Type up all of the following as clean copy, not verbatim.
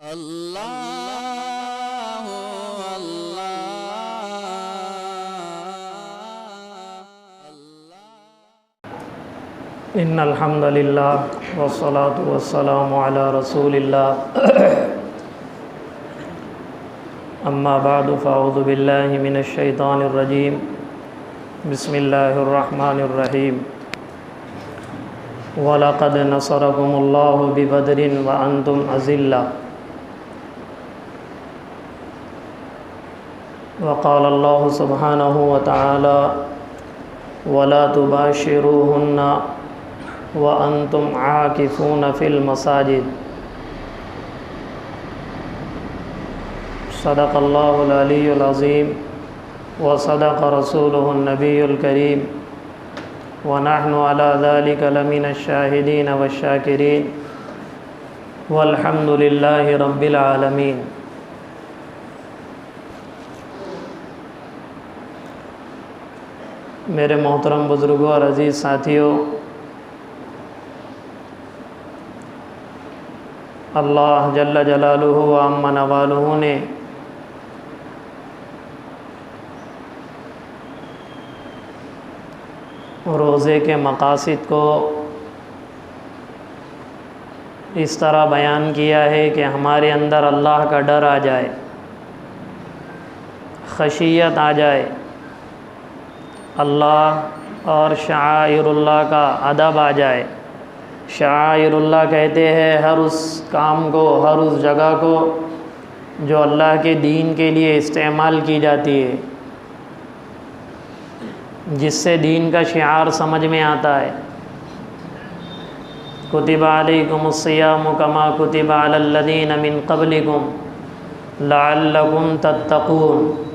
अल्लाह अल्लाह। इन्नल हम्दुलिल्लाह वस्सलातु वस्सलामु अला रसूलिल्लाह अम्मा बादु फ़अऊज़ु बिल्लाहि मिनश शैतानिर रजीम बिस्मिल्लाहिर रहमानिर रहीम वलक़द नसरकुमुल्लाहु बिबदरिन व अंतुम अज़िल्ला वक़ाल अल्लाहु सुब्हानहु व तआला वला तुबाशिरूहुन्ना व अंतुम आकिफून फ़िल मसाजिद। सदक़ल्लाहुल अलियुल अज़ीम व सदक़ रसूलुहुन नबियुल करीम व नहनु अला ज़ालिका लमिनश शाहिदीन वश्शाकिरीन वल्हम्दुलिल्लाहि रब्बिल आलमीन। मेरे मोहतरम बुज़ुर्गों और अज़ीज़ साथियों, अल्लाह जल्ल जलालुहु व अम्मा नवालुहु ने रोज़े के मक़ासिद को इस तरह बयान किया है कि हमारे अंदर अल्लाह का डर आ जाए, ख़शियत आ जाए, अल्लाह और शाइरुल्लाह का अदब आ जाए। शाइरुल्लाह कहते हैं हर उस काम को, हर उस जगह को जो अल्लाह के दीन के लिए इस्तेमाल की जाती है, जिससे दीन का शिआर समझ में आता है। कुतिबा अलैकुमुस्सियामु कमा कुतिबा अलल्लज़ीना मिन क़ब्लिकुम लअल्लकुम तत्तक़ून।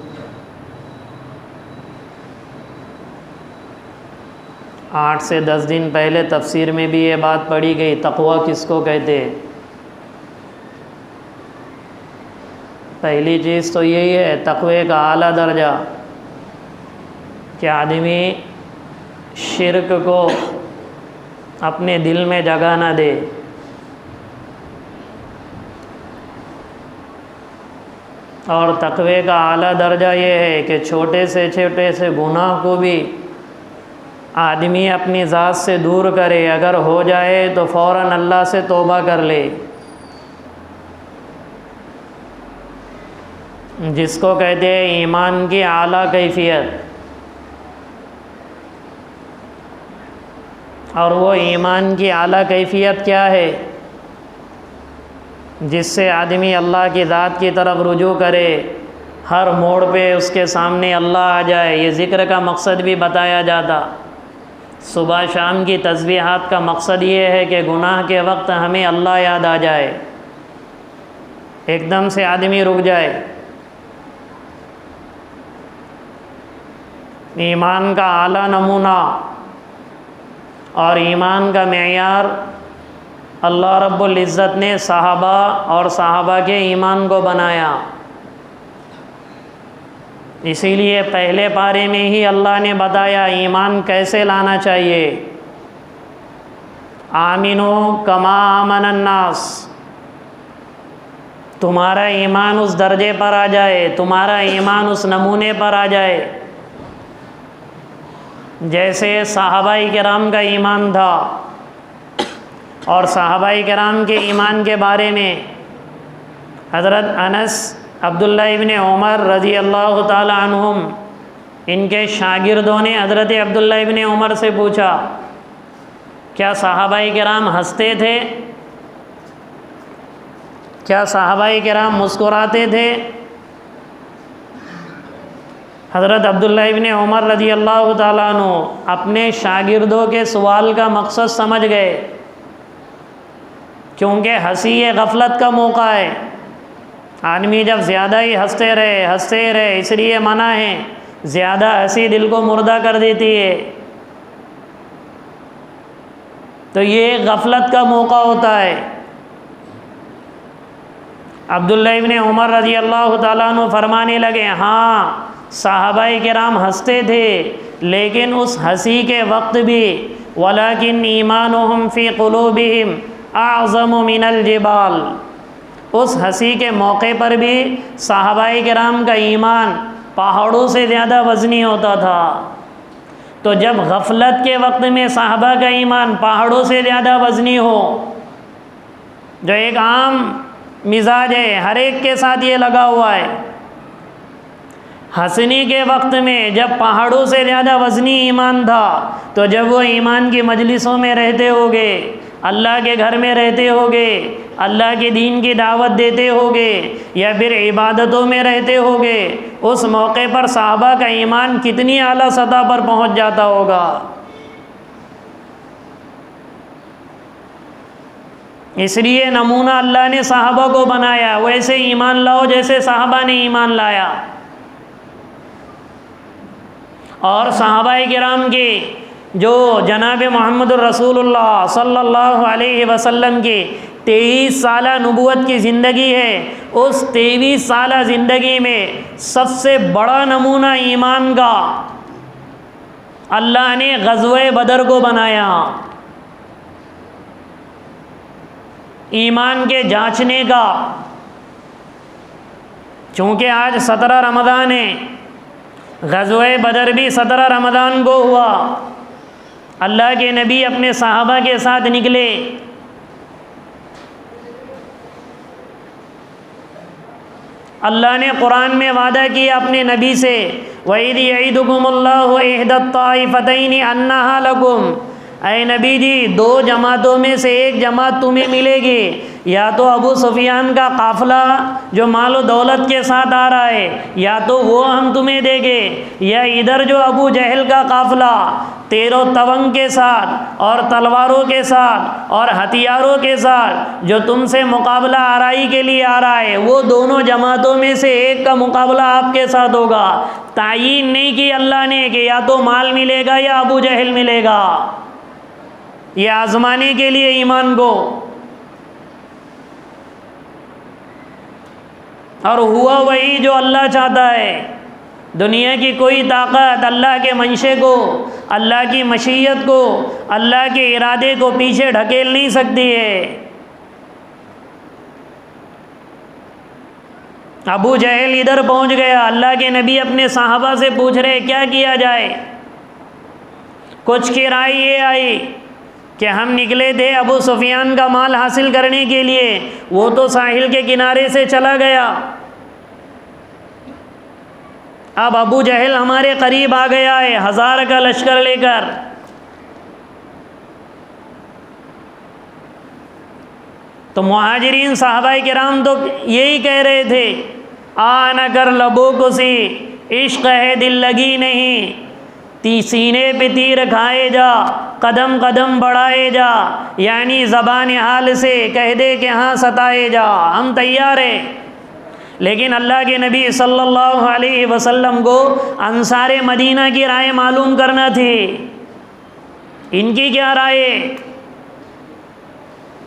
आठ से 10 दिन पहले तफसीर में भी ये बात पढ़ी गई, तक़वा किसको कहते हैं। पहली चीज़ तो यही है तक़वे का आला दर्जा, कि आदमी शिर्क को अपने दिल में जगह न दे। और तक़वे का आला दर्जा ये है कि छोटे से गुनाह को भी आदमी अपनी ज़ात से दूर करे, अगर हो जाए तो फ़ौरन अल्लाह से तौबा कर ले, जिसको कहते हैं ईमान की आला कैफियत। और वो ईमान की आला कैफियत क्या है, जिससे आदमी अल्लाह की ज़ात की तरफ रुजू करे, हर मोड़ पे उसके सामने अल्लाह आ जाए। ये ज़िक्र का मकसद भी बताया जाता। सुबह शाम की तस्बीहात का मकसद ये है कि गुनाह के वक्त हमें अल्लाह याद आ जाए, एकदम से आदमी रुक जाए। ईमान का आला नमूना और ईमान का मेयार अल्लाह रब्बुल इज़्ज़त ने सहाबा और सहाबा के ईमान को बनाया। इसीलिए पहले पारे में ही अल्लाह ने बताया ईमान कैसे लाना चाहिए। आमिनो कमा आमनन नास, तुम्हारा ईमान उस दर्जे पर आ जाए, तुम्हारा ईमान उस नमूने पर आ जाए जैसे सहाबाई किराम का ईमान था। और सहाबाई किराम के ईमान के बारे में हज़रत अनस अब्दुल्ला इब्ने उमर रज़ी अल्लाह ताला अन्हुम, इनके शागिर्दों ने हज़रत अब्दुल्ला इब्ने उमर से पूछा, क्या सहाबाई किराम हंसते थे, क्या सहाबाई किराम मुस्कुराते थे। हज़रत अब्दुल्ला इब्ने उमर रज़ी अल्लाह ताला अन्हु अपने शागिर्दों के सवाल का मकसद समझ गए, क्योंकि हंसी ये गफलत का मौका है। आदमी जब ज़्यादा ही हंसते रहे, इसलिए मना है, ज़्यादा हंसी दिल को मुर्दा कर देती है। तो ये गफलत का मौका होता है। अब्दुल्ला इब्ने उमर रज़ी अल्लाह ताला अन्हु फरमाने लगे, हाँ सहाबाए किराम हंसते थे, लेकिन उस हंसी के वक्त भी वलाकिन ईमानुहुम फ़ी क़ुलूबिहिम आज़मु मिनल जिबाल, उस हंसी के मौके पर भी सहाबाए किराम का ईमान पहाड़ों से ज़्यादा वज़नी होता था। तो जब गफलत के वक्त में साहबा का ईमान पहाड़ों से ज़्यादा वज़नी हो, जो एक आम मिजाज है, हर एक के साथ ये लगा हुआ है, हंसने के वक्त में जब पहाड़ों से ज़्यादा वज़नी ईमान था, तो जब वो ईमान की मजलिसों में रहते होगे, अल्लाह के घर में रहते होगे, अल्लाह के दीन की दावत देते होगे, या फिर इबादतों में रहते होगे, उस मौके पर साहबा का ईमान कितनी आला सतह पर पहुंच जाता होगा। इसलिए नमूना अल्लाह ने साहबा को बनाया, वैसे ईमान लाओ जैसे साहबा ने ईमान लाया। और सहाबाए किराम के जो जनाब मोहम्मद रसूलुल्लाह सल्लल्लाहु अलैहि वसल्लम के 23 साल नबूवत की ज़िंदगी है, उस 23 साल ज़िंदगी में सबसे बड़ा नमूना ईमान का अल्लाह ने ग़ज़वे बदर को बनाया। ईमान के जांचने का, चूँकि आज 17 रमज़ान है, ग़ज़वे बदर भी 17 रमज़ान को हुआ। अल्लाह के नबी अपने सहाबा के साथ निकले। अल्लाह ने कुरान में वादा किया अपने नबी से, वइज़ यईदुकुमुल्लाहु इहदत ताइफ़तैनि अन्नहा लकुम, ऐ नबी जी, 2 जमातों में से एक जमात तुम्हें मिलेगी, या तो अबू सुफियान का काफ़िला जो मालो दौलत के साथ आ रहा है, या तो वो हम तुम्हें देंगे, या इधर जो अबू जहल का काफ़िला तेरो तवंग के साथ और तलवारों के साथ और हथियारों के साथ जो तुमसे मुकाबला आराई के लिए आ रहा है, वो दोनों जमातों में से एक का मुकाबला आपके साथ होगा। तायीन नहीं की अल्लाह ने कि या तो माल मिलेगा या अबू जहल मिलेगा, ये आजमाने के लिए ईमान को। और हुआ वही जो अल्लाह चाहता है। दुनिया की कोई ताकत अल्लाह के मंशे को, अल्लाह की मशीयत को, अल्लाह के इरादे को पीछे ढकेल नहीं सकती है। अबू जहल इधर पहुंच गया, अल्लाह के नबी अपने साहबा से पूछ रहे क्या किया जाए। कुछ की राय ये आई कि हम निकले थे अबू सुफियान का माल हासिल करने के लिए, वो तो साहिल के किनारे से चला गया, अब अबू जहल हमारे करीब आ गया है 1000 का लश्कर लेकर। तो मुहाजिरीन साहबाए किराम तो यही कह रहे थे, आ न कर लबों को सी इश्क है दिल लगी नहीं, सीने पे तीर खाए जा कदम कदम बढ़ाए जा, यानी ज़बान हाल से कह दे कि हाँ सताए जा, हम तैयार हैं। लेकिन अल्लाह के नबी सल्लल्लाहु अलैहि वसल्लम को अंसारे मदीना की राय मालूम करना थी, इनकी क्या राय।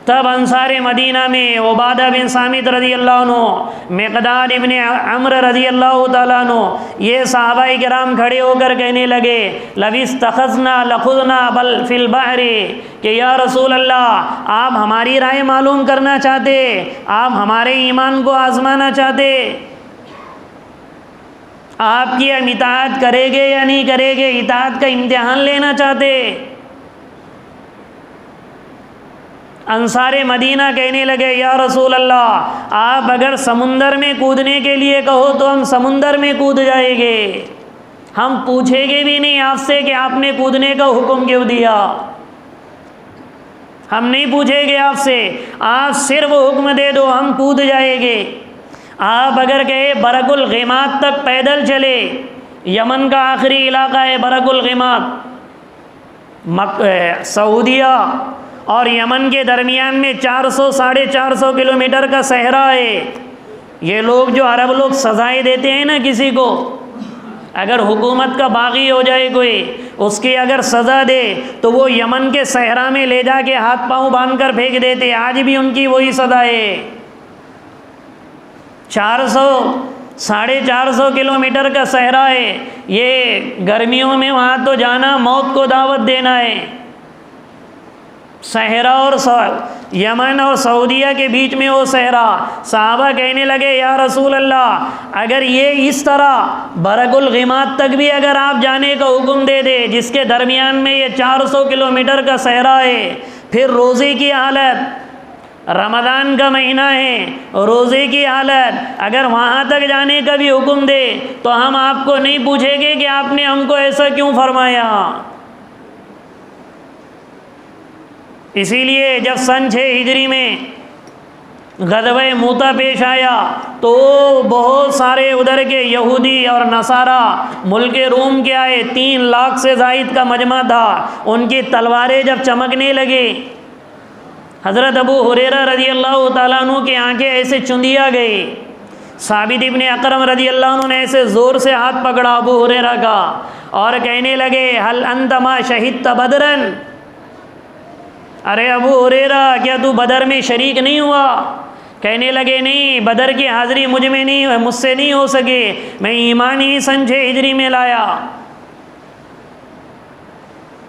तब अंसारे मदीना में उबादा बिन सामित रज़ी अल्लाह अन्हु, मिक़दाद इब्न अम्र रज़ी अल्लाह तआला अन्हु, ये सहाबाए किराम खड़े होकर कहने लगे, लविस्तख़ज़ना लख़ुज़ना बल फिल बहरी, कि या रसूल अल्लाह, आप हमारी राय मालूम करना चाहते, आप हमारे ईमान को आजमाना चाहते, आपकी हम इताअत करेंगे या नहीं करेंगे, इताअत का इम्तिहान लेना चाहते। अंसारे मदीना कहने लगे, या रसूल अल्लाह, आप अगर समुंदर में कूदने के लिए कहो तो हम समुंदर में कूद जाएंगे, हम पूछेंगे भी नहीं आपसे कि आपने कूदने का हुक्म क्यों दिया, हम नहीं पूछेंगे आपसे, आप सिर्फ हुक्म दे दो हम कूद जाएंगे। आप अगर कहे बरकुल गिमात तक पैदल चले, यमन का आखिरी इलाका है बरकुल गिमात, सऊदिया और यमन के दरमियान में 400-450 किलोमीटर का सहरा है। ये लोग जो अरब लोग सजाएं देते हैं ना किसी को, अगर हुकूमत का बागी हो जाए कोई, उसकी अगर सज़ा दे तो वो यमन के सहरा में ले जाके हाथ पांव बांध कर फेंक देते, आज भी उनकी वही सज़ा है। 400-450 किलोमीटर का सहरा है, ये गर्मियों में वहाँ तो जाना मौत को दावत देना है। सहरा और यमन और सऊदीया के बीच में वो सहरा। सहाबा कहने लगे या रसूल अल्लाह, अगर ये इस तरह बरकुल गिमात तक भी अगर आप जाने का हुक्म दे दे, जिसके दरमियान में ये 400 किलोमीटर का सहरा है, फिर रोज़े की हालत, रमज़ान का महीना है, रोज़े की हालत, अगर वहाँ तक जाने का भी हुक्म दे तो हम आपको नहीं पूछेंगे कि आपने हमको ऐसा क्यों फरमाया। इसीलिए जब सन 6 हिजरी में ग़ज़वे मूता पेश आया तो बहुत सारे उधर के यहूदी और नसारा मुल्क रूम के आए, 3 लाख से ज़ायद का मजमा था। उनकी तलवारें जब चमकने लगी, हज़रत अबू हुरैरा रज़ी अल्लाह ताला अन्हु की आंखें ऐसे चुंदिया गई। साबित इब्ने अकरम रज़ी अल्लाह अन्हु ने ऐसे ज़ोर से हाथ पकड़ा अबू हुरैरा का और कहने लगे हल अंत मा शहीदत बदरन, अरे अबू हुरैरा क्या तू बदर में शरीक नहीं हुआ? कहने लगे नहीं, बदर की हाज़िरी मुझ में नहीं, मुझसे नहीं हो सके, मैं ईमान ही सन 6 हिजरी में लाया।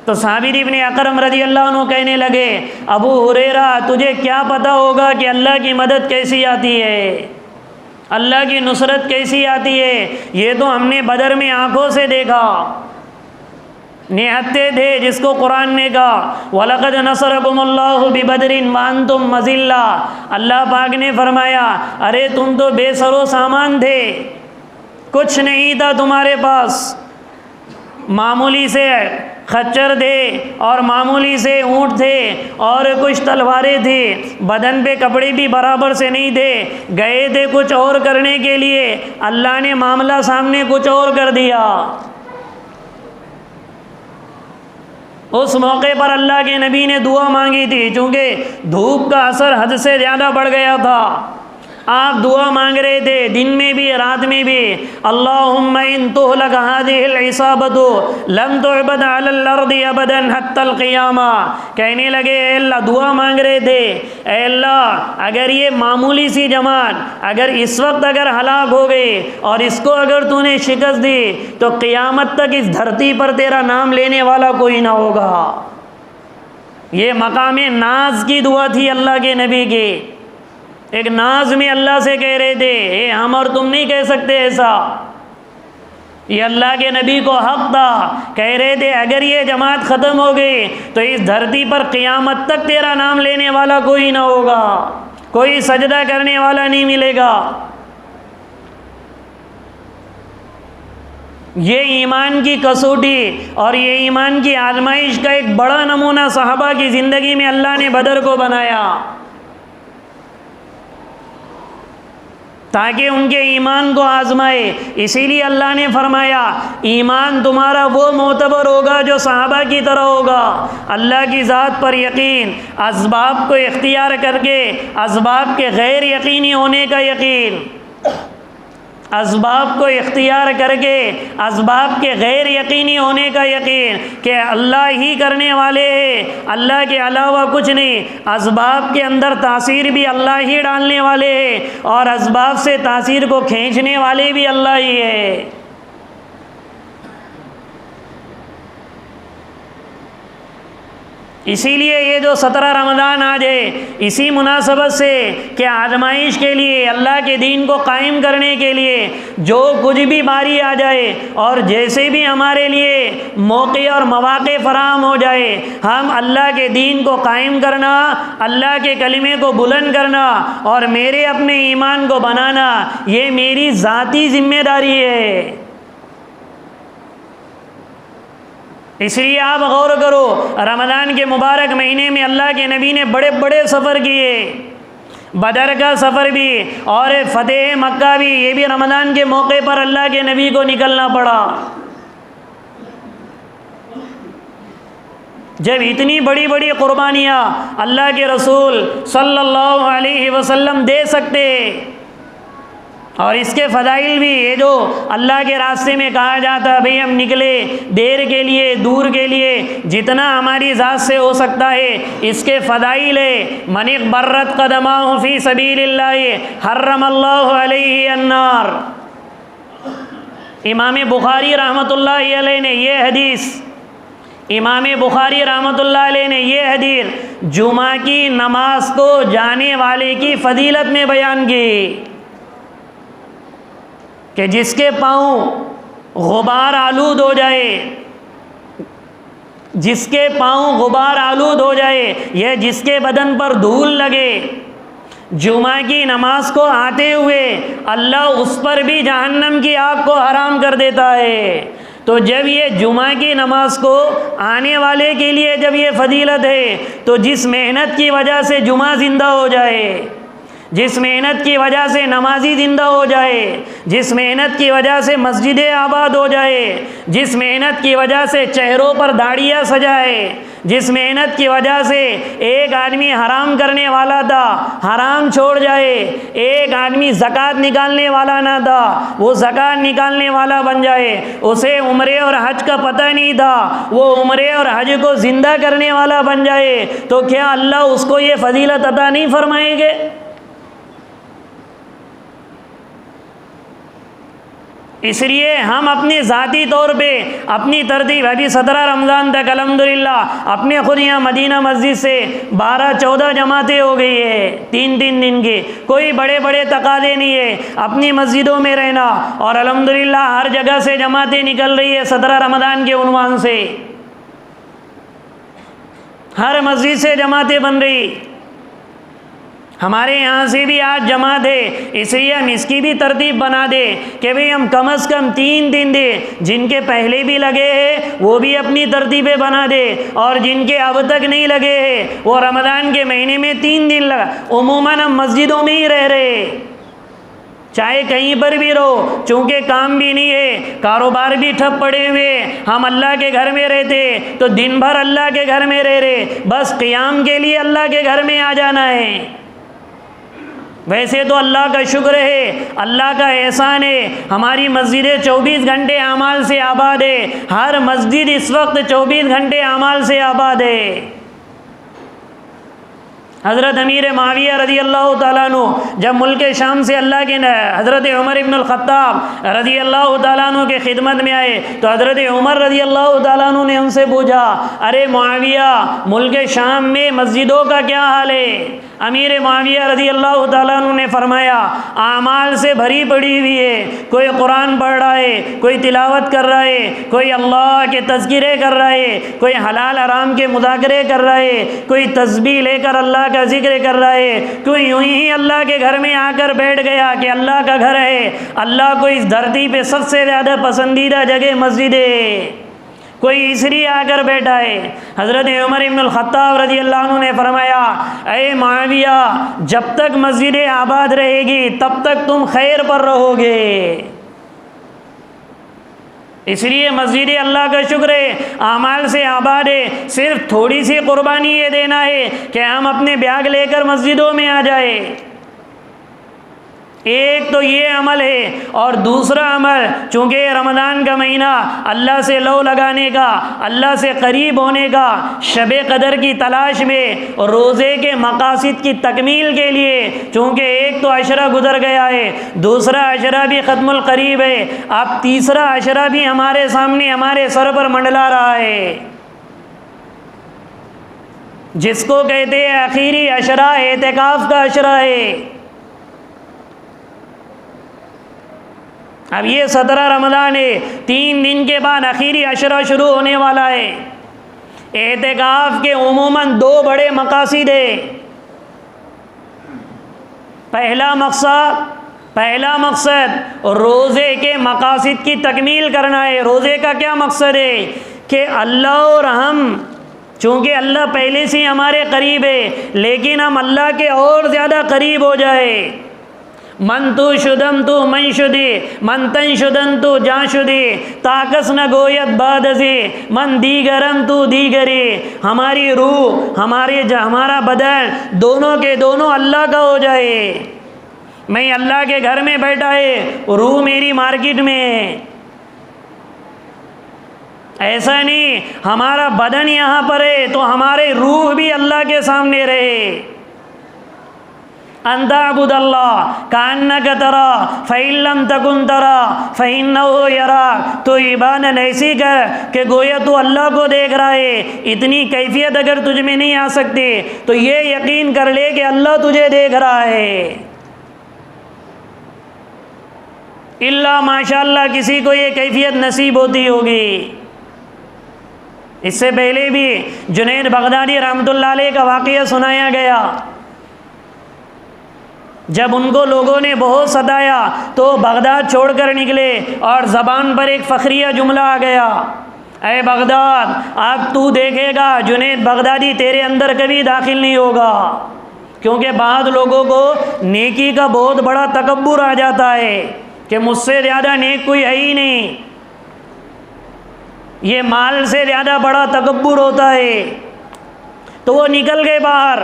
तो साबित इब्ने अकरम रज़ी अल्लाह अन्हु कहने लगे अबू हुरैरा तुझे क्या पता होगा कि अल्लाह की मदद कैसी आती है, अल्लाह की नुसरत कैसी आती है? ये तो हमने बदर में आँखों से देखा, निहत्ते थे जिसको कुरान ने कहा वलक़द नसरकुमुल्लाहु बिबदरिन व अंतुम मज़िल्ला। अल्लाह पाक ने फरमाया अरे तुम तो बेसरो सामान थे, कुछ नहीं था तुम्हारे पास, मामूली से खच्चर थे और मामूली से ऊँट थे और कुछ तलवारें थी, बदन पे कपड़े भी बराबर से नहीं थे, गए थे कुछ और करने के लिए, अल्लाह ने मामला सामने कुछ और कर दिया। उस मौके पर अल्लाह के नबी ने दुआ मांगी थी, चूँकि धूप का असर हद से ज़्यादा बढ़ गया था। आप दुआ मांग रहे थे दिन में भी रात में भी, अल्लाहुम्मा इन तुहलक हादिहिल इसाबतु लम तुअबद अलल अर्दि अबदन हत्तल क़ियामा। कहने लगे ए अल्लाह, दुआ मांग रहे थे ए अल्लाह अगर ये मामूली सी जमात अगर इस वक्त अगर हलाक हो गई और इसको अगर तूने शिकस्त दी तो क़ियामत तक इस धरती पर तेरा नाम लेने वाला कोई ना होगा। ये मकाम नाज की दुआ थी अल्लाह के नबी की। एक नाज में अल्लाह से कह रहे थे हम और तुम नहीं कह सकते ऐसा, ये अल्लाह के नबी को हक था, कह रहे थे अगर ये जमात ख़त्म हो गई तो इस धरती पर क़ियामत तक तेरा नाम लेने वाला कोई ना होगा, कोई सजदा करने वाला नहीं मिलेगा। ये ईमान की कसौटी और ये ईमान की आजमाइश का एक बड़ा नमूना सहाबा की ज़िंदगी में अल्लाह ने बदर को बनाया ताकि उनके ईमान को आजमाए। इसीलिए अल्लाह ने फरमाया ईमान तुम्हारा वो मोतबर होगा जो सहाबा की तरह होगा, अल्लाह की ज़ात पर यकीन, असबाब को इख्तियार करके असबाब के गैर यकीनी होने का यकीन, असबाब को इख्तियार करके असबाब के गैर यकीनी होने का यकीन कि अल्लाह ही करने वाले हैं, अल्लाह के अलावा कुछ नहीं, असबाब के अंदर तासीर भी अल्लाह ही डालने वाले हैं और असबाब से तासीर को खींचने वाले भी अल्लाह ही है। इसीलिए ये जो 17 रमज़ान आज है, इसी मुनासबत से कि आजमाइश के लिए, अल्लाह के दीन को कायम करने के लिए जो कुछ भी बारी आ जाए और जैसे भी हमारे लिए मौके और मौक़े फ़राहम हो जाए, हम अल्लाह के दीन को कायम करना, अल्लाह के कलिमे को बुलंद करना और मेरे अपने ईमान को बनाना, ये मेरी ज़ाती ज़िम्मेदारी है। इसलिए आप गौर करो, रमज़ान के मुबारक महीने में अल्लाह के नबी ने बड़े बड़े सफ़र किए, बदर का सफ़र भी और फ़तेह मक्का भी, ये भी रमज़ान के मौके पर अल्लाह के नबी को निकलना पड़ा। जब इतनी बड़ी बड़ी क़ुरबानियाँ अल्लाह के रसूल सल्लल्लाहु अलैहि वसल्लम दे सकते और इसके फ़दाइल भी, ये जो अल्लाह के रास्ते में कहा जाता है भाई हम निकले देर के लिए, दूर के लिए, जितना हमारी ज़ात से हो सकता है इसके फ़दाइल है। मनिक बर्रत क़दमाहु फ़ी सबीलिल्लाहि हर्रमल्लाहु अलैहि अन्नार। इमाम बुखारी रहमतुल्लाहि अलैहि ने ये हदीस इमाम बुखारी रहमतुल्लाह अलैह ने ये हदीस जुमा की नमाज को जाने वाले की फजीलत में बयान की कि जिसके पाँव गुबार आलूद हो जाए, जिसके पाँव गुबार आलूद हो जाए, यह जिसके बदन पर धूल लगे, जुमा की नमाज को आते हुए अल्लाह उस पर भी जहन्नम की आग को हराम कर देता है। तो जब ये जुमा की नमाज को आने वाले के लिए जब ये फजीलत है, तो जिस मेहनत की वजह से जुमा ज़िंदा हो जाए, जिस मेहनत की वजह से नमाजी ज़िंदा हो जाए, जिस मेहनत की वजह से मस्जिदें आबाद हो जाए, जिस मेहनत की वजह से चेहरों पर दाढ़ियाँ सजाए, जिस मेहनत की वजह से एक आदमी हराम करने वाला था हराम छोड़ जाए, एक आदमी ज़कात निकालने वाला ना था वो ज़कात निकालने वाला बन जाए, उसे उम्रे और हज का पता नहीं था वो उम्रे और हज को ज़िंदा करने वाला बन जाए, तो क्या अल्लाह उसको ये फजीलत अता नहीं फरमाएंगे? इसलिए हम अपने ज़ाती तौर पे अपनी तरतीब अभी 17 रमज़ान तक अल्हम्दुलिल्लाह अपने खुद यहाँ मदीना मस्जिद से 12-14 जमातें हो गई है, 3-3 दिन की, कोई बड़े बड़े तकादे नहीं है, अपनी मस्जिदों में रहना, और अल्हम्दुलिल्लाह हर जगह से जमातें निकल रही है 17 रमज़ान के उन्वान से, हर मस्जिद से जमातें बन रही। हमारे यहाँ से भी आज जमात है, इसलिए हम इसकी भी तरतीब बना दे कि भाई हम कम से कम 3 दिन दे, जिनके पहले भी लगे हैं वो भी अपनी तरतीबें बना दे, और जिनके अब तक नहीं लगे हैं वो रमज़ान के महीने में 3 दिन लगा। उमूमन हम मस्जिदों में ही रह रहे, चाहे कहीं पर भी रहो, चूँकि काम भी नहीं है, कारोबार भी ठप पड़े हुए, हम अल्लाह के घर में रहते तो दिन भर अल्लाह के घर में रह रहे, बस क़ियाम के लिए अल्लाह के घर में आ जाना है। वैसे तो अल्लाह का शुक्र है, अल्लाह का एहसान है, हमारी मस्जिदें 24 घंटे आमाल से आबाद है, हर मस्जिद इस वक्त 24 घंटे आमाल से आबाद है। हज़रत अमीर माविया रज़ी अल्लाह ताला अन्हु जब मुल्क शाम से अल्लाह के हज़रत उमर इब्न अल-ख़त्ताब रज़ी अल्लाह ताला अन्हु के खिदमत में आए, तो हज़रत उमर रज़ी अल्लाह ताला अन्हु ने उनसे पूछा, अरे मुआविया, मुल्क शाम में मस्जिदों का क्या हाल है? अमीर मुआविया रज़ी अल्लाह ताला अन्हु ने फरमाया, आमाल से भरी पड़ी हुई है, कोई कुरान पढ़ रहा है, कोई तिलावत कर रहा है, कोई अल्लाह के तज़किरे कर रहा है, कोई हलाल हराम के मुज़ाकरे कर रहा है, कोई तस्बीह लेकर अल्लाह का जिक्र कर रहा है, कोई यूं ही अल्लाह के घर में आकर बैठ गया कि अल्लाह का घर है, अल्लाह को इस धरती पे सबसे ज़्यादा पसंदीदा जगह मस्जिद है, कोई इसलिए आकर बैठा है। हज़रत उमर इब्न अल-ख़त्ताब रज़ी अल्लाह अन्हु ने फरमाया, ऐ मुआविया, जब तक मस्जिदें आबाद रहेगी तब तक तुम खैर पर रहोगे। इसलिए मस्जिद अल्लाह का शुक्र है, आमाल से आबाद है, सिर्फ थोड़ी सी कुर्बानी ये देना है कि हम अपने बैग लेकर मस्जिदों में आ जाए। एक तो ये अमल है, और दूसरा अमल, चूँकि रमज़ान का महीना अल्लाह से लो लगाने का, अल्लाह से करीब होने का, शब कदर की तलाश में, रोज़े के मकासिद की तकमील के लिए, चूँकि एक तो अशरा गुजर गया है, दूसरा अशरा भी ख़त्मुल करीब है, अब तीसरा अशरा भी हमारे सामने हमारे सर पर मंडला रहा है, जिसको कहते हैं आखिरी अशरा, एतिकाफ़ का अशरा है। अब ये 17 रमज़ान है, 3 दिन के बाद आखिरी अशरा शुरू होने वाला है। एतिकाफ़ के उमूमन 2 बड़े मकासिद है। पहला मकसद रोज़े के मकासिद की तकमील करना है। रोज़े का क्या मकसद है कि अल्लाह और हम, चूँकि अल्लाह पहले से ही हमारे करीब है, लेकिन हम अल्लाह के और ज़्यादा करीब हो जाए। मन तू शुदम तू मन शुदी, मन तन शुदन तू जा शुदी, ताकस न गोयत बादजी, मन दीगरम तू दीगरी। हमारी रूह, हमारा बदन दोनों के दोनों अल्लाह का हो जाए। मैं अल्लाह के घर में बैठा है, रूह मेरी मार्केट में है, ऐसा नहीं। हमारा बदन यहाँ पर है तो हमारे रूह भी अल्लाह के सामने रहे। अंताबुदल्लाह कान्नक तरा फ़इल्लम तकुन तरा फ़इन्नहु यरा। तो इबादत ऐसी कर कि गोया तू अल्लाह को देख रहा है। इतनी कैफियत अगर तुझ में नहीं आ सकती तो ये यकीन कर ले कि अल्लाह तुझे देख रहा है। इल्ला माशाअल्लाह किसी को ये कैफियत नसीब होती होगी। इससे पहले भी जुनैद बगदादी रहमतुल्लाह अलैह का वाक़या सुनाया गया। जब उनको लोगों ने बहुत सताया तो बगदाद छोड़कर निकले और ज़बान पर एक फ़खरिया जुमला आ गया, ऐ बगदाद अब तू देखेगा जुनैद बगदादी तेरे अंदर कभी दाखिल नहीं होगा। क्योंकि बाद लोगों को नेकी का बहुत बड़ा तकब्बुर आ जाता है कि मुझसे ज़्यादा नेक कोई है ही नहीं। ये माल से ज़्यादा बड़ा तकब्बुर होता है। तो वो निकल गए बाहर।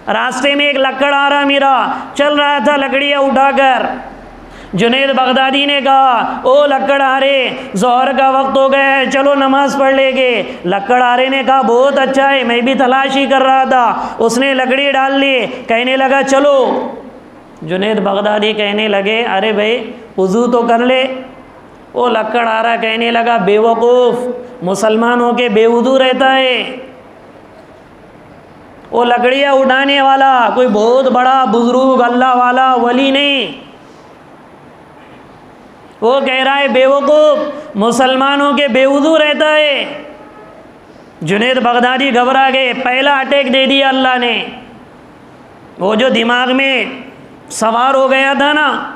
रास्ते में एक लकड़ आ रहा मेरा चल रहा था लकड़ियाँ उठाकर। जुनैद बगदादी ने कहा, ओ लकड़ आ रे ज़ोहर का वक्त हो गया है, चलो नमाज पढ़ लेंगे। लकड़ आ रे ने कहा, बहुत अच्छा है, मैं भी तलाश ही कर रहा था। उसने लकड़ी डाल ली, कहने लगा चलो। जुनैद बगदादी कहने लगे, अरे भाई वज़ू तो कर ले। वो लकड़ आ रहा कहने लगा, बेवकूफ़ मुसलमानों के बेवुज़ू रहता है। वो लकड़ियाँ उठाने वाला कोई बहुत बड़ा बुजुर्ग अल्लाह वाला वली नहीं। वो कह रहा है बेवकूफ़ मुसलमानों के बेवुज़ू रहता है। जुनैद बगदादी घबरा गए। पहला अटैक दे दिया अल्लाह ने। वो जो दिमाग में सवार हो गया था ना,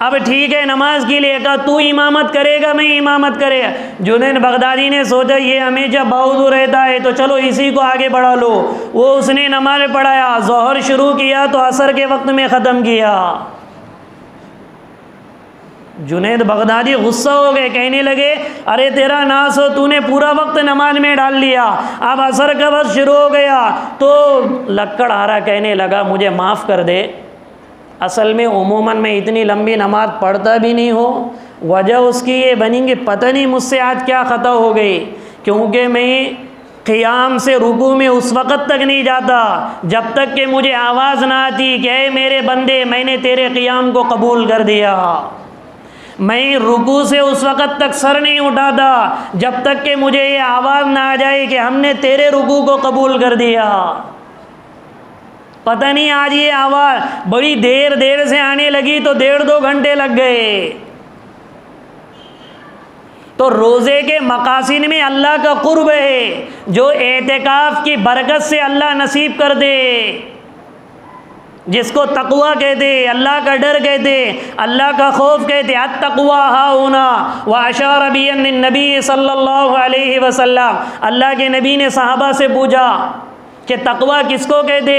अब ठीक है नमाज के लिए कहा तू इमामत करेगा मैं इमामत करेगा। जुनैद बगदादी ने सोचा ये हमेशा बावजूद रहता है तो चलो इसी को आगे बढ़ा लो। वो उसने नमाज पढ़ाया, ज़ोहर शुरू किया तो असर के वक्त में ख़त्म किया। जुनैद बगदादी गुस्सा हो गए, कहने लगे अरे तेरा नास हो, तूने पूरा वक्त नमाज में डाल लिया, अब असर का वक्त शुरू हो गया। तो लक्कड़ हारा कहने लगा मुझे माफ़ कर दे, असल में उमूमन मैं इतनी लंबी नमाज पढ़ता भी नहीं हो। वजह उसकी ये बनी कि पता नहीं मुझसे आज क्या ख़ता हो गई, क्योंकि मैं क़ियाम से रुकू में उस वक़्त तक नहीं जाता जब तक कि मुझे आवाज़ ना आती कि ऐ मेरे बंदे मैंने तेरे क़ियाम को कबूल कर दिया। मैं रुकू से उस वक़्त तक सर नहीं उठाता जब तक कि मुझे ये आवाज़ ना आ जाए कि हमने तेरे रुकू को कबूल कर दिया। पता नहीं आज ये आवाज़ बड़ी देर से आने लगी तो 1.5-2 घंटे लग गए। तो रोज़े के मकासिद में अल्लाह का कुर्ब है, जो एतिकाफ़ की बरकत से अल्लाह नसीब कर दे, जिसको तक़वा कहते, अल्लाह का डर कहते, अल्लाह का खौफ कहते। अत्तक़वा हाहुना व अशार बिही नबी सल्लल्लाहु अलैहि वसल्लम। अल्लाह के नबी ने सहाबा से पूछा कि तक़वा किसको कहते?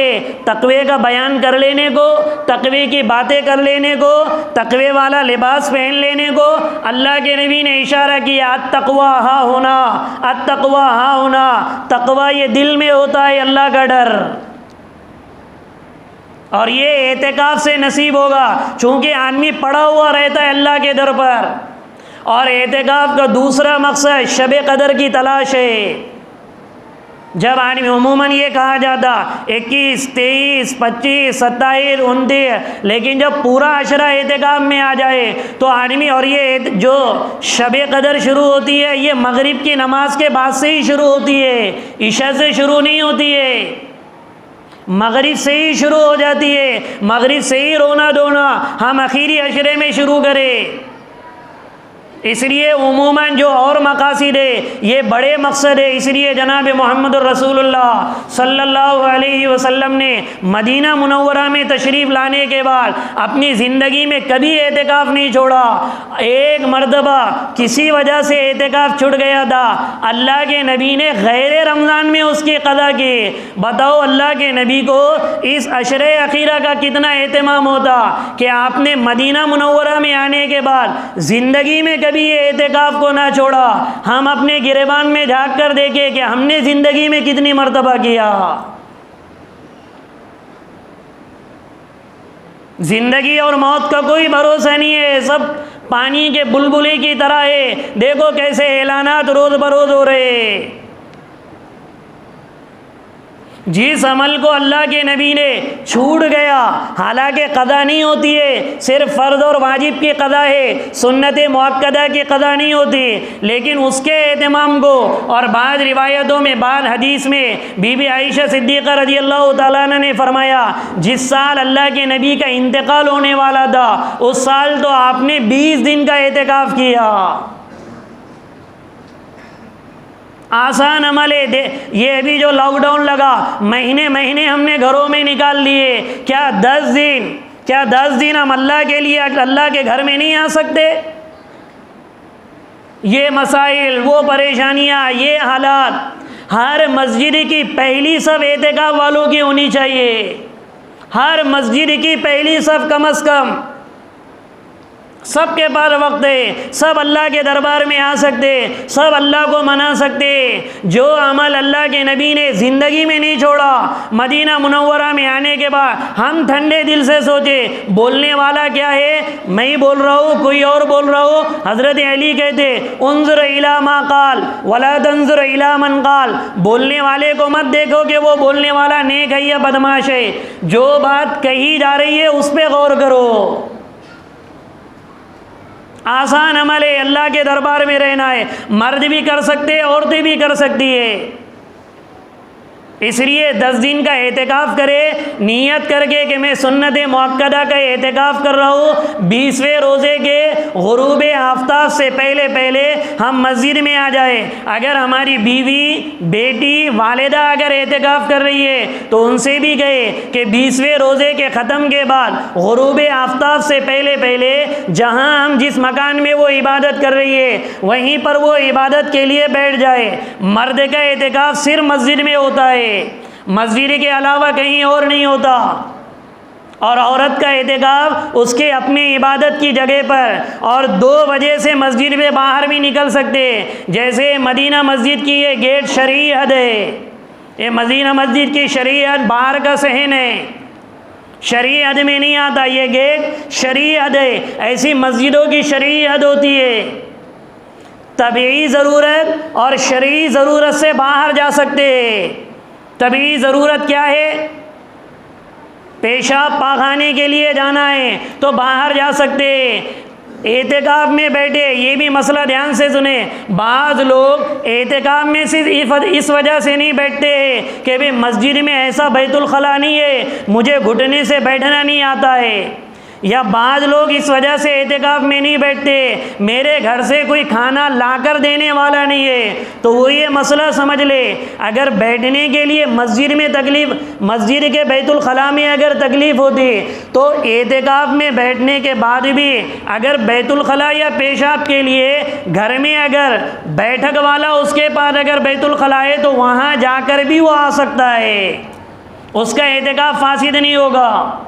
तक़वे का बयान कर लेने को, तक़वे की बातें कर लेने को, तक़वे वाला लिबास पहन लेने को। अल्लाह के नबी ने इशारा किया अत्तक़वा हाहुना, अत्तक़वा हाहुना। तक़वा ये दिल में होता है, अल्लाह का डर, और ये एतिकाफ़ से नसीब होगा। चूँकि आदमी पड़ा हुआ रहता है अल्लाह के दर पर, और एतिकाफ़ का दूसरा मकसद शब क़दर की तलाश है। जब आदमी उमूमन ये कहा जाता 21, 23, 25, 27, 29, लेकिन जब पूरा अशरा एतिकाफ़ में आ जाए तो आदमी, और ये जो शब क़दर शुरू होती है ये मगरिब की नमाज के बाद से ही शुरू होती है, इशा से शुरू नहीं होती है, मगरिब से ही शुरू हो जाती है। मगरिब से ही रोना धोना हम आखिरी अशरे में शुरू करें। इसलिए उमूमन जो और मकासिद है ये बड़े मकसद है। इसलिए जनाब मोहम्मद रसूलुल्लाह सल्लल्लाहु अलैहि वसल्लम ने मदीना मुनव्वरा में तशरीफ़ लाने के बाद अपनी ज़िंदगी में कभी एतिकाफ़ नहीं छोड़ा। एक मरतबा किसी वजह से एतिकाफ़ छूट गया था, अल्लाह के नबी ने गैर रमज़ान में उसकी क़ज़ा की। बताओ अल्लाह के नबी को इस अशरे अखीरा का कितना एहतमाम होता कि आपने मदीना मुनव्वरा में आने के बाद ज़िंदगी में कभी ये एतिकाफ़ को ना छोड़ा। हम अपने गिरेबान में झाँक कर देखें कि हमने ज़िंदगी में कितनी मर्तबा किया। ज़िंदगी और मौत का कोई भरोसा नहीं है, सब पानी के बुलबुले की तरह है। देखो कैसे ऐलानात रोज़ बरोज़ हो रहे। जिस अमल को अल्लाह के नबी ने छूट गया, हालांकि क़दा नहीं होती है, सिर्फ फ़र्द और वाजिब की क़दा है, सुन्नत मुअक्कदा की क़दा नहीं होती, लेकिन उसके एहतमाम को और बाद रिवायतों में, बाद हदीस में बीबी आयशा सिद्दीक़ा रज़ियल्लाहु ताला अन्हा ने फरमाया, जिस साल अल्लाह के नबी का इंतकाल होने वाला था उस साल तो आपने 20 दिन का एहतिकाफ़ किया। आसान अमल है। ये अभी जो लॉकडाउन लगा, महीने महीने हमने घरों में निकाल लिए, क्या 10 दिन हम अल्लाह के लिए अल्लाह के घर में नहीं आ सकते? ये मसाइल, वो परेशानियाँ, ये हालात हर मस्जिद की पहली सफ एहतिकाफ वालों की होनी चाहिए। हर मस्जिद की पहली सफ कम अज़ कम, सब के पास वक्त है, सब अल्लाह के दरबार में आ सकते, सब अल्लाह को मना सकते। जो अमल अल्लाह के नबी ने ज़िंदगी में नहीं छोड़ा, मदीना मुनव्वरा में आने के बाद हम ठंडे दिल से सोचे, बोलने वाला क्या है, मैं ही बोल रहा हूँ, कोई और बोल रहा हूँ। हज़रत अली कहते, उन्ज़ुर इला मा क़ाल वला तन्ज़ुर इला मन क़ाल, बोलने वाले को मत देखो कि वो बोलने वाला नेक है या बदमाश है, जो बात कही जा रही है उस पर गौर करो। आसान अमल है, अल्लाह के दरबार में रहना है, मर्द भी कर सकते हैं, औरतें भी कर सकती है। इसलिए 10 दिन का एहतिकाफ़ करे, नियत करके कि मैं सुन्नत मुअक्कदा का एहतिकाफ़ कर रहा हूँ। 20वें रोज़े के गुरूब आफ्ताब से पहले पहले हम मस्जिद में आ जाए। अगर हमारी बीवी, बेटी, वालिदा अगर एहतिकाफ़ कर रही है तो उनसे भी कहे कि 20वें रोज़े के ख़त्म के बाद गुरूब आफ्ताब से पहले पहले जहाँ हम जिस मकान में वो इबादत कर रही है वहीं पर वो इबादत के लिए बैठ जाए। मर्द का एहतिकाफ़ सिर्फ मस्जिद में होता है, मस्जिद के अलावा कहीं और नहीं होता। और औरत का एहतिकाफ उसके अपनी इबादत की जगह पर, और 2 बजे से मस्जिद में बाहर भी निकल सकते। जैसे मदीना मस्जिद की ये गेट शरई हद है, ये मदीना मस्जिद की शरई हद बाहर का सहन है, शरई हद में नहीं आता, ये गेट शरई हद है। ऐसी मस्जिदों की शरई हद होती है। तबीई ज़रूरत और शरई ज़रूरत से बाहर जा सकते हैं। तबीई ज़रूरत क्या है? पेशाब पाखाने के लिए जाना है तो बाहर जा सकते। एहतिकाफ में बैठे, ये भी मसला ध्यान से सुने, बाज़ लोग एहतिकाफ में सिर्फ इस वजह से नहीं बैठते हैं कि भाई मस्जिद में ऐसा बैतुल खला नहीं है, मुझे घुटने से बैठना नहीं आता है। या बाज़ लोग इस वजह से एहतिकाफ में नहीं बैठते, मेरे घर से कोई खाना लाकर देने वाला नहीं है। तो वो ये मसला समझ ले, अगर बैठने के लिए मस्जिद में तकलीफ़, मस्जिद के बैतुल खला में अगर तकलीफ़ होती तो एहतिकाफ में बैठने के बाद भी अगर बैतुल खला या पेशाब के लिए घर में अगर बैठक वाला उसके पास अगर बैतुल खला है तो वहाँ जाकर भी वो आ सकता है, उसका एहतिकाफ फासिद नहीं होगा।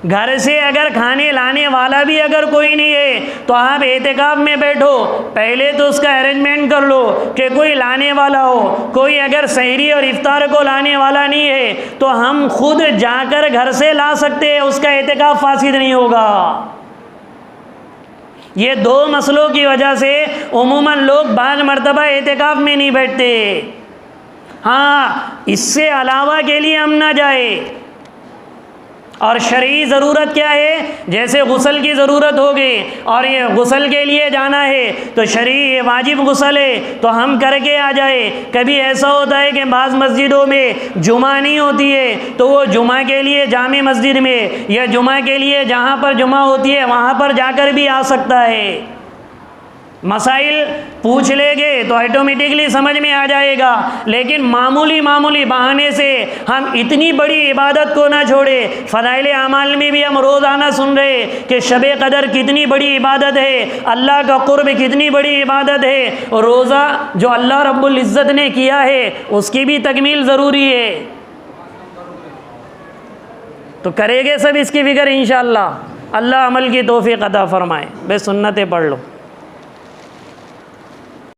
घर से अगर खाने लाने वाला भी अगर कोई नहीं है तो आप एहतिकाफ में बैठो, पहले तो उसका अरेंजमेंट कर लो कि कोई लाने वाला हो। कोई अगर सहरी और इफ्तार को लाने वाला नहीं है तो हम खुद जाकर घर से ला सकते हैं, उसका एहतिकाफ फासिद नहीं होगा। ये 2 मसलों की वजह से उमूमन लोग बाद मर्तबा एहतिकाफ में नहीं बैठते। हाँ, इससे अलावा के लिए हम ना जाए। और शरई ज़रूरत क्या है? जैसे गुस्ल की ज़रूरत होगी और ये गुस्ल के लिए जाना है तो शरई वाजिब गुस्ल है तो हम करके आ जाए। कभी ऐसा होता है कि बाज़ मस्जिदों में जुमा नहीं होती है तो वो जुमा के लिए जामे मस्जिद में या जुमा के लिए जहाँ पर जुमा होती है वहाँ पर जाकर भी आ सकता है। मसाइल पूछ लेंगे तो ऑटोमेटिकली समझ में आ जाएगा। लेकिन मामूली बहाने से हम इतनी बड़ी इबादत को ना छोड़े। फ़ज़ाइल आमाल में भी हम रोज़ाना सुन रहे कि शब क़दर कितनी बड़ी इबादत है, अल्लाह का क़ुर्ब कितनी बड़ी इबादत है, और रोज़ा जो अल्लाह रब्बुल इज़्ज़त ने किया है उसकी भी तकमील ज़रूरी है। तो करेंगे सब इसकी फिक्र इंशाअल्लाह। अल्लाह अमल की तौफ़ीक़ अता फ़रमाए। बे सुन्नतें पढ़ लो।